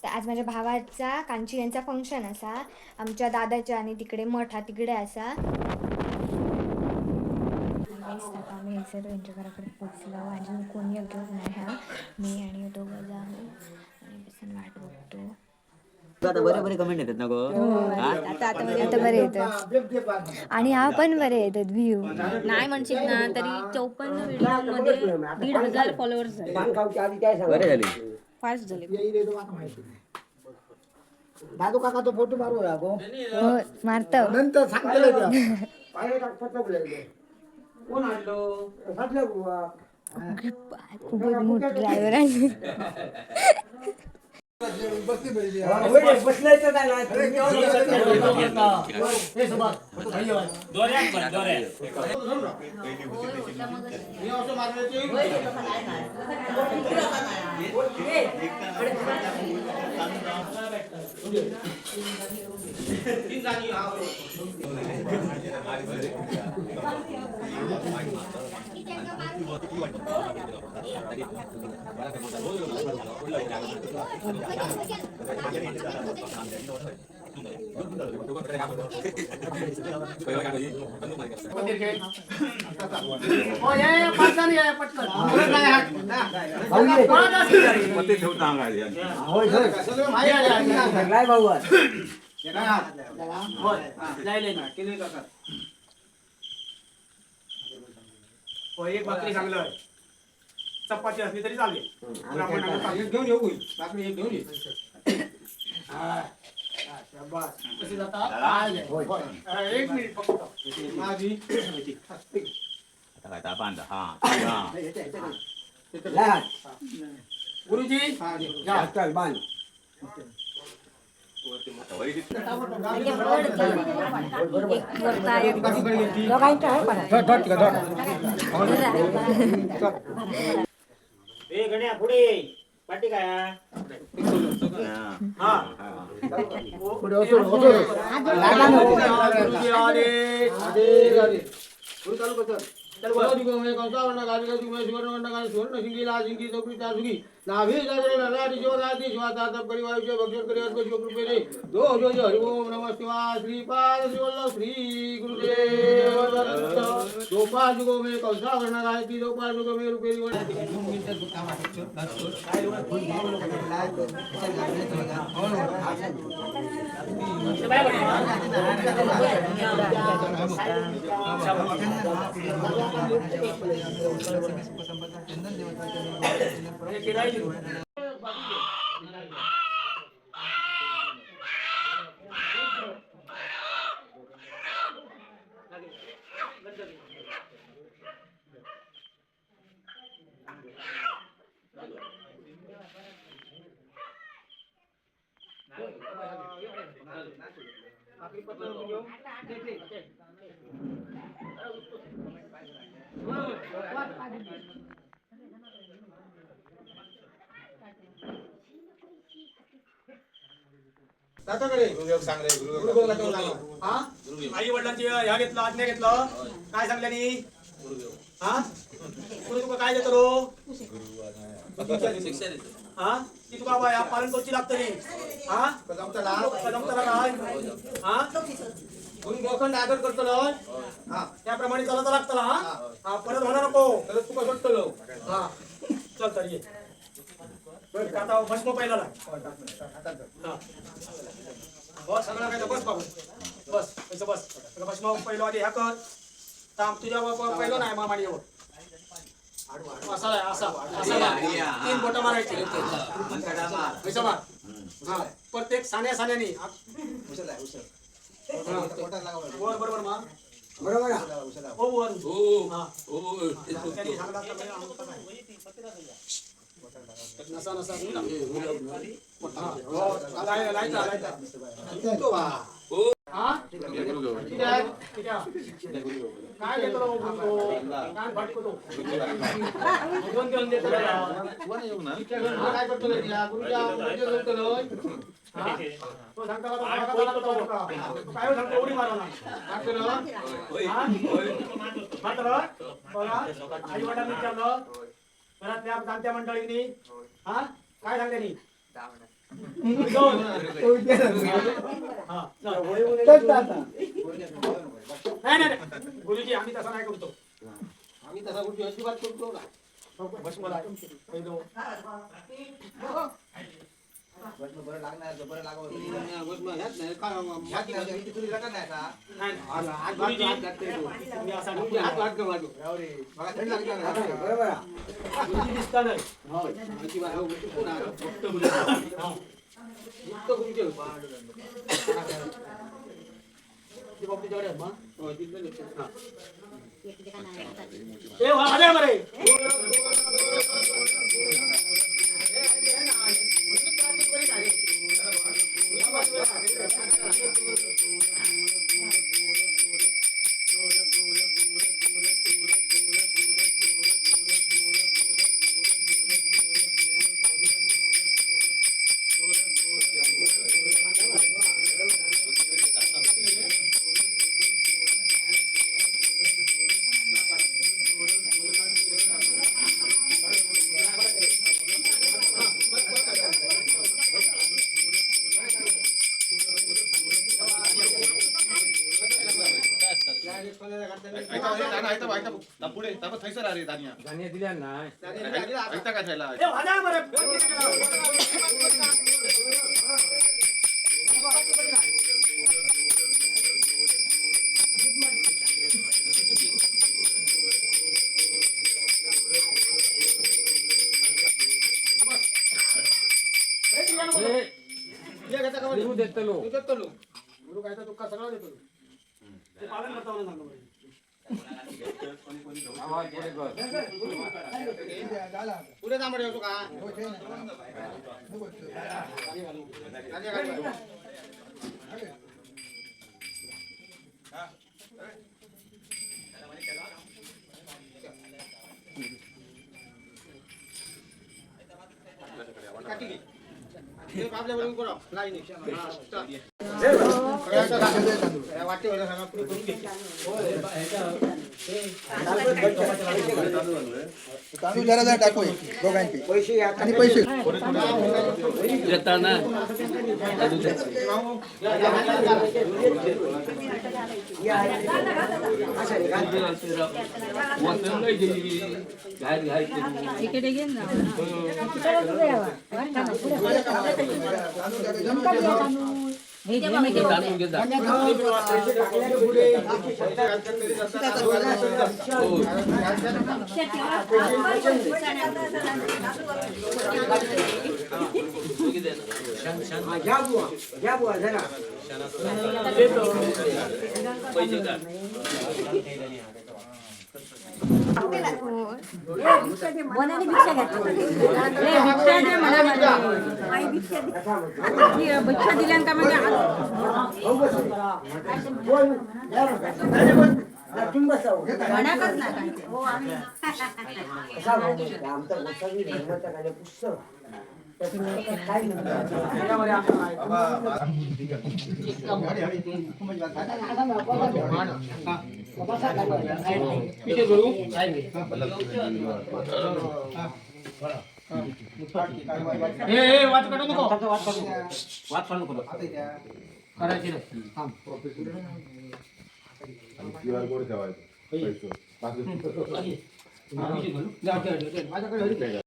तर आज माझ्या भावाचा कांची यांचा फंक्शन असा आमच्या दादाच्या आणि तिकडे मठ हा तिकडे असा. आम्ही सर यांच्या घराकडे पोचलो आणि कोणी घेऊन नाही हा मी आणि दोघं जाऊ आणि बसून वाट बघतो. आता बरे बरे कमेंट येतात ना गो. आता बरे येतात आणि हा पण बरे येतात व्ह्यू नाही म्हणशील ना तरी 54 व्हिडिओ मध्ये 1,500 फॉलोअर्स झाले. बरे झाले. फास्ट झाले. दादू काका तो फोटो मारू गो हो मारतो नंतर सांगतो कोण आणलो खूपच मोठं ड्रायव्हर आहे. बसलाय एक भाकरी चांगलं चपाती असली तरी चालेल घेऊन येऊ भाकरी एक घेऊन ये कशी जातात एक मिनिट फक्त माझी गुरुजी गण्या पुढे पाठी काय श्री गुरुदेव गोपाल जुगो में कौशा वर्ण गायत्री गोपाल जुगो में रुपये आई वडिलांची ह्या घेतलं आज्ञा घेतलं काय सांगल्यानी हा गुरु तुका काय देतो हा ती तुका बाया पालन करूची लागतली हा जमतला काय हा गुरु गोखंड आदर करतलो हा त्याप्रमाणे चालत लागतला हा परत होणार नको तर तुका सोडतलो हा चल तर ये आता भस्म पहिला बस सगळं काय बस बाबू बस पैसे बस भस्म पहिलं आधी ह्या कर ताम तुझ्या पहिलं नाही मामाडी येऊ असा असा असा 3 बोटा मारायची पैसा मार हा प्रत्येक सान्यानी वर बरोबर मार बरोबर हो वर हा त्यांनी सांगला नसा नसा काय घेतो काय भटकतो दोन घेऊन देतो काय करतो तो सांगतो काय सांगतो उडी मारवा आई वडिलांनी विचारलं घरातल्या जाणत्या मंडळींनी हा काय सांगते दोन. हा, चल. नाही नाही नाही. गुरुजी आम्ही तसा नाही करतो. आम्ही तसा कुठे अजिबात करतो ना. बस मला पहिलं. बरं लागणार बरं लागवं. नाही. आज गुरुजी मी असा गुरुजी दिसता नाही. ए वा आले बरे. धान्य दिल्या नाही. ए वाजा बरे. देऊ देतलो. गुरु काय तर तुका सगळं देतो. ते पालन करता म्हणून सांगतो बरे. आवाज पुढे कर. पुढे जांभळे होतो का आपल्याकडून करा लाईन वाटते तांदूळ जरा जरा टाकू दोघांचे पैसे आणि पैसे येताना तिकडे घे ना. हे घे मी तांदूळ घे जा. घ्या बुवा जरा पैसे का वनाने भिक्षा भिक्षा दे म्हणा. भिक्षा दिल्यानंतर म्हणजे वाच काढू नको. वाट चालू करू. करायची नाही. थांब. QR कोड ठेवायचं. माझ्याकडे